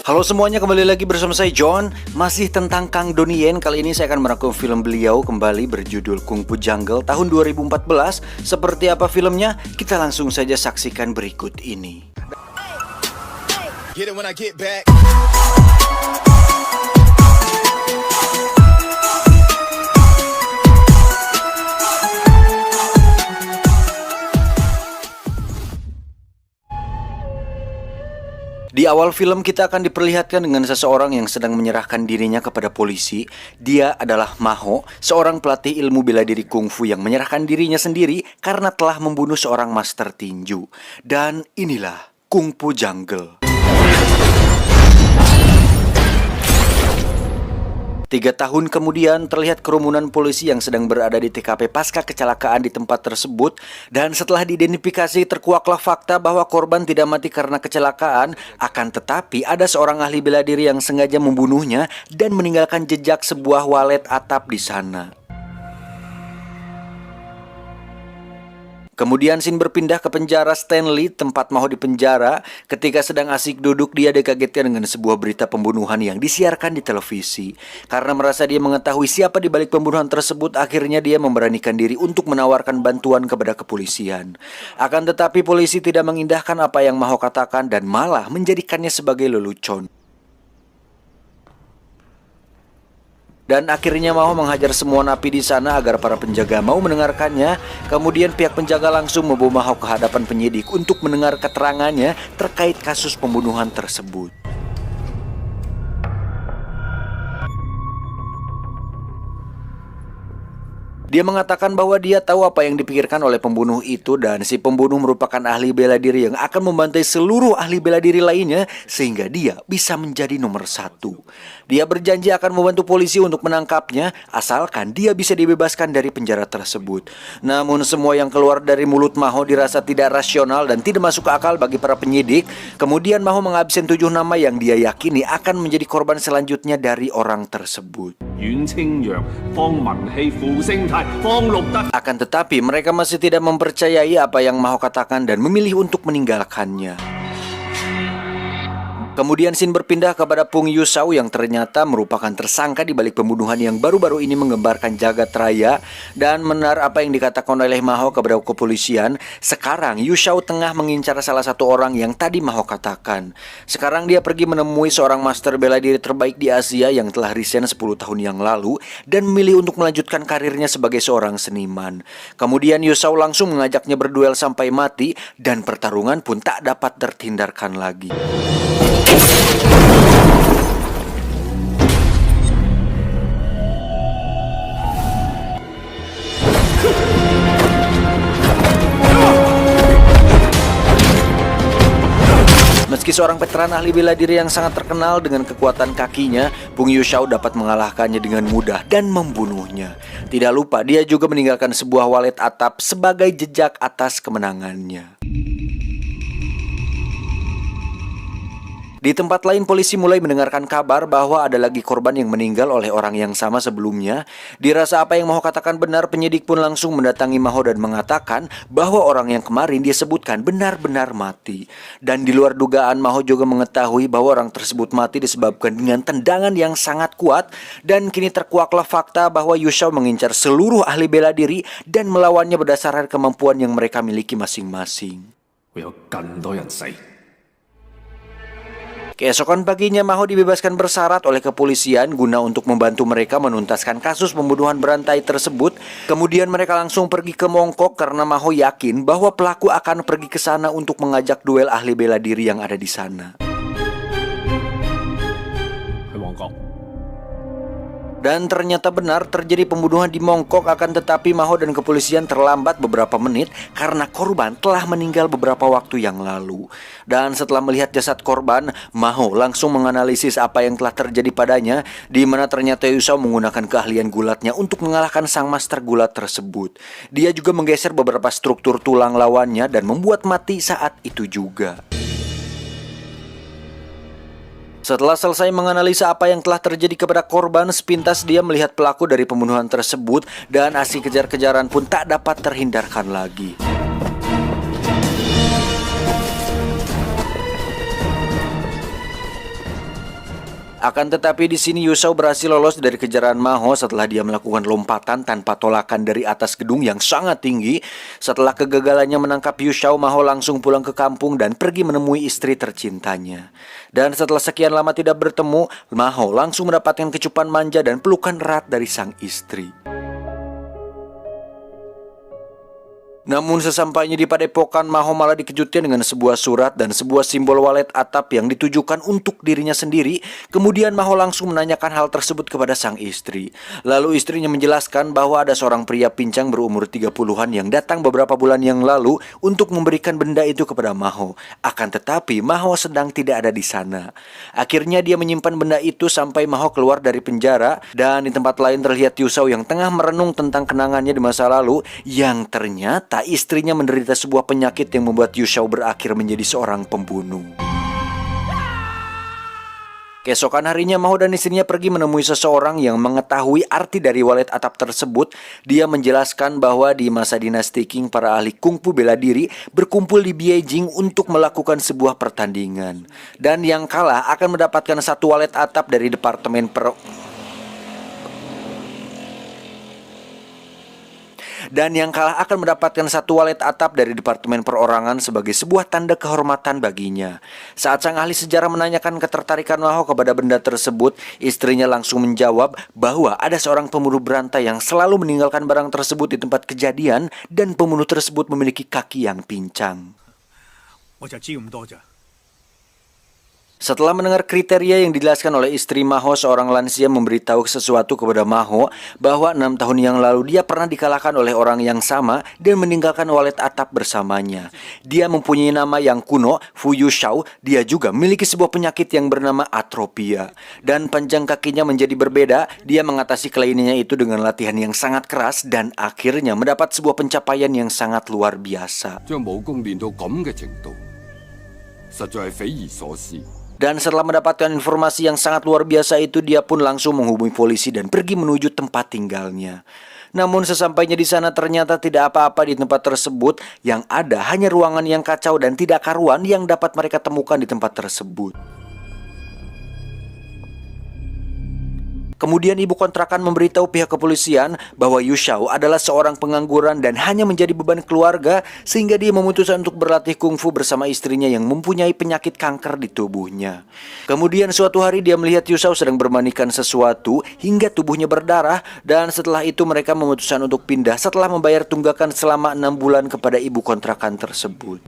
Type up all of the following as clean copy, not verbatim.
Halo semuanya, kembali lagi bersama saya John. Masih tentang Kang Donnie Yen. Kali ini saya akan merangkum film beliau kembali berjudul Kung Fu Jungle tahun 2014. Seperti apa filmnya? Kita langsung saja saksikan berikut ini. Get it when I get back. Di awal film kita akan diperlihatkan dengan seseorang yang sedang menyerahkan dirinya kepada polisi. Dia adalah Maho, seorang pelatih ilmu bela diri kungfu yang menyerahkan dirinya sendiri karena telah membunuh seorang master tinju. Dan inilah Kung Fu Jungle. 3 tahun kemudian terlihat kerumunan polisi yang sedang berada di TKP pasca kecelakaan di tempat tersebut. Dan setelah diidentifikasi terkuaklah fakta bahwa korban tidak mati karena kecelakaan. Akan tetapi ada seorang ahli bela diri yang sengaja membunuhnya dan meninggalkan jejak sebuah walet atap di sana. Kemudian scene berpindah ke penjara Stanley, tempat Maho di penjara. Ketika sedang asik duduk, dia dikagetkan dengan sebuah berita pembunuhan yang disiarkan di televisi. Karena merasa dia mengetahui siapa di balik pembunuhan tersebut, akhirnya dia memberanikan diri untuk menawarkan bantuan kepada kepolisian. Akan tetapi polisi tidak mengindahkan apa yang Maho katakan dan malah menjadikannya sebagai lelucon. Dan akhirnya Maho menghajar semua napi di sana agar para penjaga mau mendengarkannya. Kemudian pihak penjaga langsung membawa Maho ke hadapan penyidik untuk mendengar keterangannya terkait kasus pembunuhan tersebut. Dia mengatakan bahwa dia tahu apa yang dipikirkan oleh pembunuh itu dan si pembunuh merupakan ahli bela diri yang akan membantai seluruh ahli bela diri lainnya sehingga dia bisa menjadi nomor 1. Dia berjanji akan membantu polisi untuk menangkapnya asalkan dia bisa dibebaskan dari penjara tersebut. Namun semua yang keluar dari mulut Maho dirasa tidak rasional dan tidak masuk akal bagi para penyidik. Kemudian Maho mengabsen 7 nama yang dia yakini akan menjadi korban selanjutnya dari orang tersebut. Akan tetapi mereka masih tidak mempercayai apa yang Maho katakan dan memilih untuk meninggalkannya. Kemudian scene berpindah kepada Pung Yusau yang ternyata merupakan tersangka di balik pembunuhan yang baru-baru ini menggembarkan jagat raya. Dan benar apa yang dikatakan oleh Maho kepada kepolisian, sekarang Yusau tengah mengincar salah satu orang yang tadi Maho katakan. Sekarang dia pergi menemui seorang master bela diri terbaik di Asia yang telah resign 10 tahun yang lalu dan memilih untuk melanjutkan karirnya sebagai seorang seniman. Kemudian Yusau langsung mengajaknya berduel sampai mati dan pertarungan pun tak dapat terhindarkan lagi. Meski seorang veteran ahli bela diri yang sangat terkenal dengan kekuatan kakinya, Pung Yusau dapat mengalahkannya dengan mudah dan membunuhnya. Tidak lupa, dia juga meninggalkan sebuah walet atap sebagai jejak atas kemenangannya. Di tempat lain, polisi mulai mendengarkan kabar bahwa ada lagi korban yang meninggal oleh orang yang sama sebelumnya. Dirasa apa yang Maho katakan benar, penyidik pun langsung mendatangi Maho dan mengatakan bahwa orang yang kemarin dia sebutkan benar-benar mati. Dan di luar dugaan, Maho juga mengetahui bahwa orang tersebut mati disebabkan dengan tendangan yang sangat kuat. Dan kini terkuaklah fakta bahwa Yusau mengincar seluruh ahli bela diri dan melawannya berdasarkan kemampuan yang mereka miliki masing-masing. Keesokan paginya Maho dibebaskan bersyarat oleh kepolisian guna untuk membantu mereka menuntaskan kasus pembunuhan berantai tersebut. Kemudian mereka langsung pergi ke Mongkok karena Maho yakin bahwa pelaku akan pergi ke sana untuk mengajak duel ahli bela diri yang ada di sana. Dan ternyata benar terjadi pembunuhan di Mongkok, akan tetapi Maho dan kepolisian terlambat beberapa menit karena korban telah meninggal beberapa waktu yang lalu. Dan setelah melihat jasad korban, Maho langsung menganalisis apa yang telah terjadi padanya, di mana ternyata Yusau menggunakan keahlian gulatnya untuk mengalahkan sang master gulat tersebut. Dia juga menggeser beberapa struktur tulang lawannya dan membuat mati saat itu juga. Setelah selesai menganalisa apa yang telah terjadi kepada korban, sepintas dia melihat pelaku dari pembunuhan tersebut dan aksi kejar-kejaran pun tak dapat terhindarkan lagi. Akan tetapi di sini Yu Shao berhasil lolos dari kejaran Maho setelah dia melakukan lompatan tanpa tolakan dari atas gedung yang sangat tinggi. Setelah kegagalannya menangkap Yu Shao, Maho langsung pulang ke kampung dan pergi menemui istri tercintanya. Dan setelah sekian lama tidak bertemu, Maho langsung mendapatkan kecupan manja dan pelukan erat dari sang istri. Namun sesampainya di padepokan, Maho malah dikejutkan dengan sebuah surat dan sebuah simbol walet atap yang ditujukan untuk dirinya sendiri. Kemudian Maho langsung menanyakan hal tersebut kepada sang istri. Lalu istrinya menjelaskan bahwa ada seorang pria pincang berumur 30-an yang datang beberapa bulan yang lalu untuk memberikan benda itu kepada Maho. Akan tetapi Maho sedang tidak ada di sana. Akhirnya dia menyimpan benda itu sampai Maho keluar dari penjara, dan di tempat lain terlihat Yu Shao yang tengah merenung tentang kenangannya di masa lalu yang ternyata istrinya menderita sebuah penyakit yang membuat Yu Shao berakhir menjadi seorang pembunuh. Keesokan harinya, Maho dan istrinya pergi menemui seseorang yang mengetahui arti dari walet atap tersebut. Dia menjelaskan bahwa di masa dinasti Qing, para ahli kungfu bela diri berkumpul di Beijing untuk melakukan sebuah pertandingan. Dan yang kalah akan mendapatkan satu walet atap dari Departemen Perorangan sebagai sebuah tanda kehormatan baginya. Saat sang ahli sejarah menanyakan ketertarikan Maho kepada benda tersebut, istrinya langsung menjawab bahwa ada seorang pembunuh berantai yang selalu meninggalkan barang tersebut di tempat kejadian, dan pembunuh tersebut memiliki kaki yang pincang. Setelah mendengar kriteria yang dijelaskan oleh istri Maho, seorang lansia memberitahu sesuatu kepada Maho bahwa 6 tahun yang lalu dia pernah dikalahkan oleh orang yang sama dan meninggalkan walet atap bersamanya. Dia mempunyai nama yang kuno, Fu Yu Shao. Dia juga memiliki sebuah penyakit yang bernama atropia. Dan panjang kakinya menjadi berbeda. Dia mengatasi kelainannya itu dengan latihan yang sangat keras dan akhirnya mendapat sebuah pencapaian yang sangat luar biasa. Dan setelah mendapatkan informasi yang sangat luar biasa itu, dia pun langsung menghubungi polisi dan pergi menuju tempat tinggalnya. Namun sesampainya di sana ternyata tidak apa-apa di tempat tersebut. Yang ada hanya ruangan yang kacau dan tidak karuan yang dapat mereka temukan di tempat tersebut. Kemudian ibu kontrakan memberitahu pihak kepolisian bahwa Yu Shao adalah seorang pengangguran dan hanya menjadi beban keluarga, sehingga dia memutuskan untuk berlatih kungfu bersama istrinya yang mempunyai penyakit kanker di tubuhnya. Kemudian suatu hari dia melihat Yu Shao sedang bermanikan sesuatu hingga tubuhnya berdarah, dan setelah itu mereka memutuskan untuk pindah setelah membayar tunggakan selama 6 bulan kepada ibu kontrakan tersebut.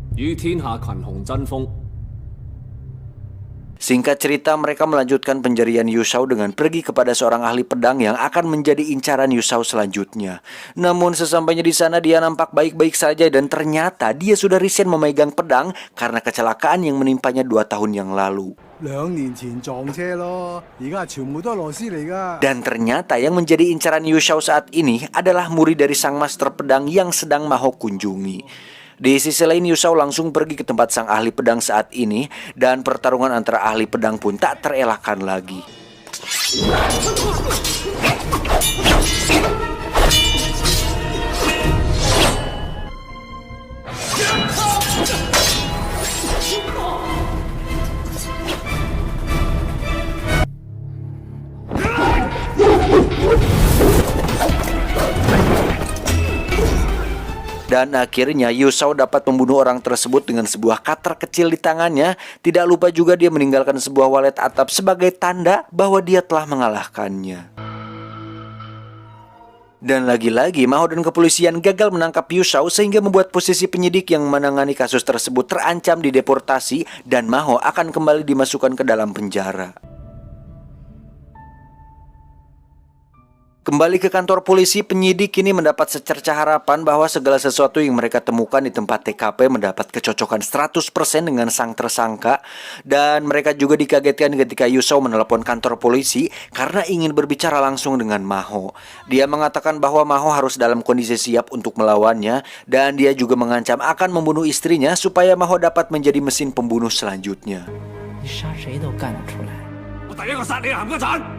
Singkat cerita, mereka melanjutkan pencarian Yu Shao dengan pergi kepada seorang ahli pedang yang akan menjadi incaran Yu Shao selanjutnya. Namun sesampainya di sana dia nampak baik-baik saja, dan ternyata dia sudah resign memegang pedang karena kecelakaan yang menimpanya 2 tahun yang lalu. Dan ternyata yang menjadi incaran Yu Shao saat ini adalah murid dari sang master pedang yang sedang Maho kunjungi. Di sisi lain, Yu Shao langsung pergi ke tempat sang ahli pedang saat ini, dan pertarungan antara ahli pedang pun tak terelakkan lagi. Dan akhirnya Yu Shao dapat membunuh orang tersebut dengan sebuah cutter kecil di tangannya. Tidak lupa juga dia meninggalkan sebuah walet atap sebagai tanda bahwa dia telah mengalahkannya. Dan lagi-lagi Maho dan kepolisian gagal menangkap Yu Shao, sehingga membuat posisi penyidik yang menangani kasus tersebut terancam dideportasi, dan Maho akan kembali dimasukkan ke dalam penjara. Kembali ke kantor polisi, penyidik kini mendapat secerca harapan bahwa segala sesuatu yang mereka temukan di tempat TKP mendapat kecocokan 100% dengan sang tersangka. Dan mereka juga dikagetkan ketika Yu Shao menelepon kantor polisi karena ingin berbicara langsung dengan Maho. Dia mengatakan bahwa Maho harus dalam kondisi siap untuk melawannya, dan dia juga mengancam akan membunuh istrinya supaya Maho dapat menjadi mesin pembunuh selanjutnya.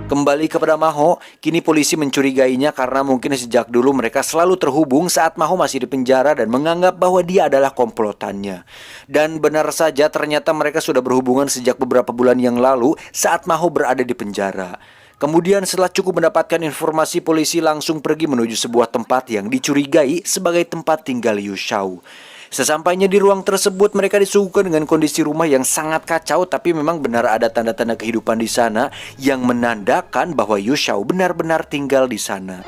Kembali kepada Maho, kini polisi mencurigainya karena mungkin sejak dulu mereka selalu terhubung saat Maho masih di penjara dan menganggap bahwa dia adalah komplotannya. Dan benar saja ternyata mereka sudah berhubungan sejak beberapa bulan yang lalu saat Maho berada di penjara. Kemudian setelah cukup mendapatkan informasi, polisi langsung pergi menuju sebuah tempat yang dicurigai sebagai tempat tinggal Yu Shao. Sesampainya di ruang tersebut, mereka disuguhkan dengan kondisi rumah yang sangat kacau, tapi memang benar ada tanda-tanda kehidupan di sana yang menandakan bahwa Yu Shao benar-benar tinggal di sana.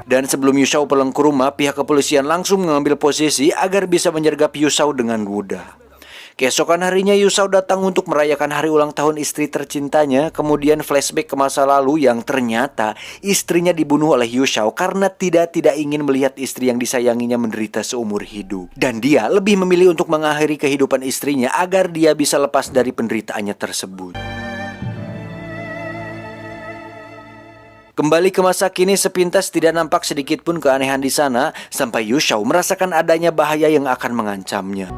Dan sebelum Yu Shao pulang ke rumah, pihak kepolisian langsung mengambil posisi agar bisa menyergap Yu Shao dengan mudah. Keesokan harinya Yu Shao datang untuk merayakan hari ulang tahun istri tercintanya. Kemudian flashback ke masa lalu yang ternyata istrinya dibunuh oleh Yu Shao karena tidak ingin melihat istri yang disayanginya menderita seumur hidup. Dan dia lebih memilih untuk mengakhiri kehidupan istrinya agar dia bisa lepas dari penderitaannya tersebut. Kembali ke masa kini, sepintas tidak nampak sedikit pun keanehan di sana sampai Yu Shao merasakan adanya bahaya yang akan mengancamnya.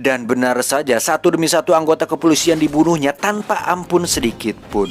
Dan benar saja, satu demi satu anggota kepolisian dibunuhnya tanpa ampun sedikit pun.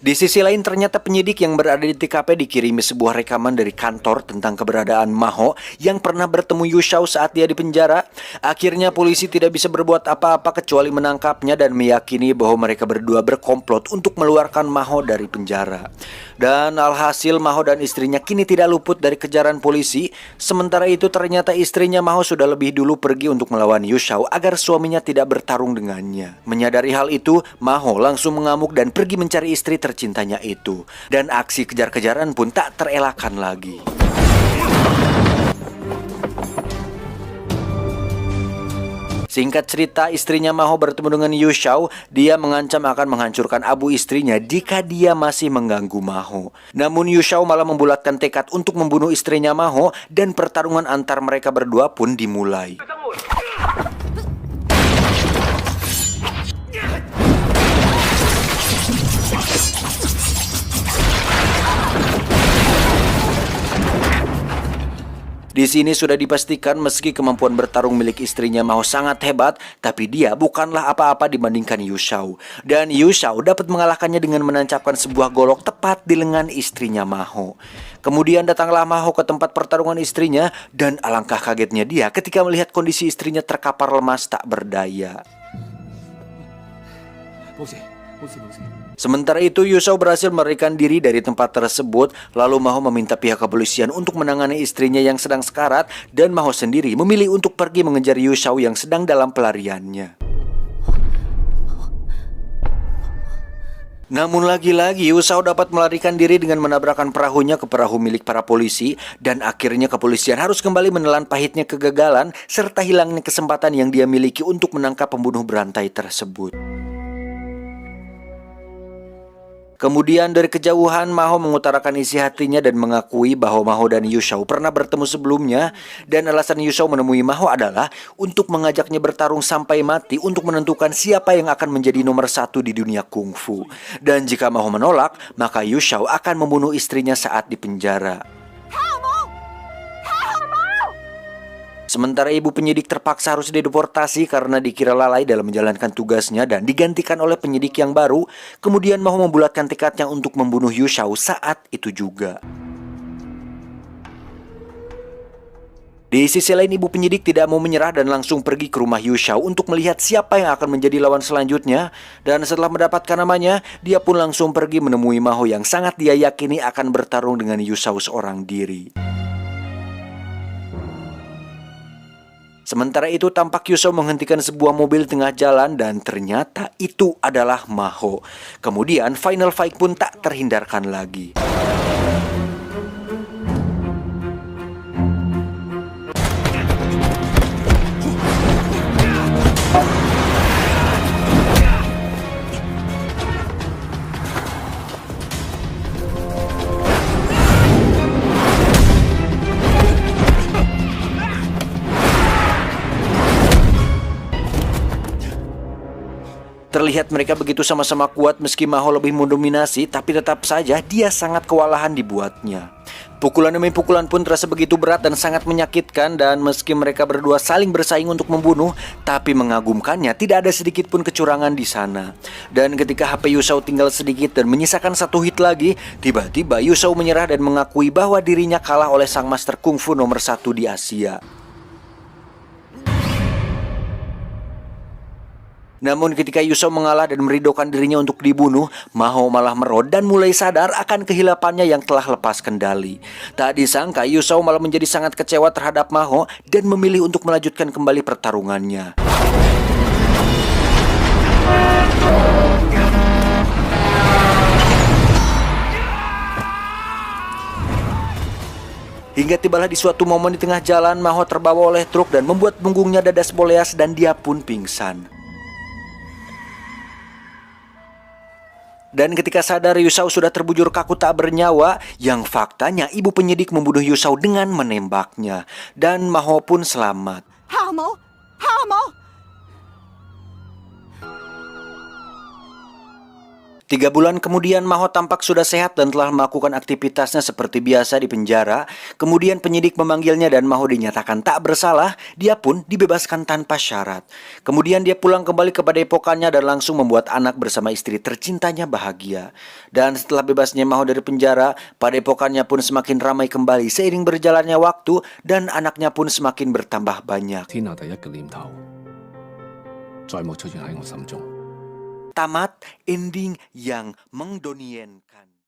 Di sisi lain, ternyata penyidik yang berada di TKP dikirimi sebuah rekaman dari kantor tentang keberadaan Maho yang pernah bertemu Yu Shao saat dia di penjara. Akhirnya polisi tidak bisa berbuat apa-apa kecuali menangkapnya dan meyakini bahwa mereka berdua berkomplot untuk mengeluarkan Maho dari penjara. Dan alhasil Maho dan istrinya kini tidak luput dari kejaran polisi. Sementara itu ternyata istrinya Maho sudah lebih dulu pergi untuk melawan Yu Shao agar suaminya tidak bertarung dengannya. Menyadari hal itu, Maho langsung mengamuk dan pergi mencari istri tercintanya itu. Dan aksi kejar-kejaran pun tak terelakkan lagi. Singkat cerita, istrinya Maho bertemu dengan Yu Shao. Dia mengancam akan menghancurkan abu istrinya jika dia masih mengganggu Maho. Namun Yu Shao malah membulatkan tekad untuk membunuh istrinya Maho dan pertarungan antar mereka berdua pun dimulai. Di sini sudah dipastikan meski kemampuan bertarung milik istrinya Maho sangat hebat, tapi dia bukanlah apa-apa dibandingkan Yu Shao. Dan Yu Shao dapat mengalahkannya dengan menancapkan sebuah golok tepat di lengan istrinya Maho. Kemudian datanglah Maho ke tempat pertarungan istrinya dan alangkah kagetnya dia ketika melihat kondisi istrinya terkapar lemas tak berdaya. Sementara itu Yu Shao berhasil melarikan diri dari tempat tersebut. Lalu Maho meminta pihak kepolisian untuk menangani istrinya yang sedang sekarat, dan Maho sendiri memilih untuk pergi mengejar Yu Shao yang sedang dalam pelariannya. Namun lagi-lagi Yu Shao dapat melarikan diri dengan menabrakkan perahunya ke perahu milik para polisi, dan akhirnya kepolisian harus kembali menelan pahitnya kegagalan serta hilangnya kesempatan yang dia miliki untuk menangkap pembunuh berantai tersebut. Kemudian dari kejauhan Maho mengutarakan isi hatinya dan mengakui bahwa Maho dan Yu Shao pernah bertemu sebelumnya, dan alasan Yu Shao menemui Maho adalah untuk mengajaknya bertarung sampai mati untuk menentukan siapa yang akan menjadi nomor satu di dunia kungfu. Dan jika Maho menolak, maka Yu Shao akan membunuh istrinya saat di penjara. Sementara ibu penyidik terpaksa harus dideportasi karena dikira lalai dalam menjalankan tugasnya dan digantikan oleh penyidik yang baru. Kemudian Maho membulatkan tekadnya untuk membunuh Yu Shao saat itu juga. Di sisi lain, ibu penyidik tidak mau menyerah dan langsung pergi ke rumah Yu Shao untuk melihat siapa yang akan menjadi lawan selanjutnya. Dan setelah mendapatkan namanya, dia pun langsung pergi menemui Maho yang sangat dia yakini akan bertarung dengan Yu Shao seorang diri. Sementara itu tampak Yu Shao menghentikan sebuah mobil tengah jalan dan ternyata itu adalah Maho. Kemudian final fight pun tak terhindarkan lagi. Terlihat mereka begitu sama-sama kuat meski Maho lebih mendominasi, tapi tetap saja dia sangat kewalahan dibuatnya. Pukulan demi pukulan pun terasa begitu berat dan sangat menyakitkan, dan meski mereka berdua saling bersaing untuk membunuh, tapi mengagumkannya tidak ada sedikit pun kecurangan di sana. Dan ketika HP Yusau tinggal sedikit dan menyisakan satu hit lagi, tiba-tiba Yusau menyerah dan mengakui bahwa dirinya kalah oleh sang master kungfu nomor 1 di Asia. Namun ketika Yusau mengalah dan meridokan dirinya untuk dibunuh, Maho malah merod dan mulai sadar akan kehilapannya yang telah lepas kendali. Tak disangka Yusau malah menjadi sangat kecewa terhadap Maho dan memilih untuk melanjutkan kembali pertarungannya. Hingga tibalah di suatu momen di tengah jalan, Maho terbawa oleh truk dan membuat punggungnya dadas boleas dan dia pun pingsan. Dan ketika sadar, Yusau sudah terbujur kaku tak bernyawa, yang faktanya ibu penyidik membunuh Yusau dengan menembaknya. Dan Maho pun selamat. Hamo! Hamo! 3 bulan kemudian Maho tampak sudah sehat dan telah melakukan aktivitasnya seperti biasa di penjara. Kemudian penyidik memanggilnya dan Maho dinyatakan tak bersalah. Dia pun dibebaskan tanpa syarat. Kemudian dia pulang kembali ke padepokannya dan langsung membuat anak bersama istri tercintanya bahagia. Dan setelah bebasnya Maho dari penjara, padepokannya pun semakin ramai kembali seiring berjalannya waktu dan anaknya pun semakin bertambah banyak. Tamat ending yang mengdonienkan.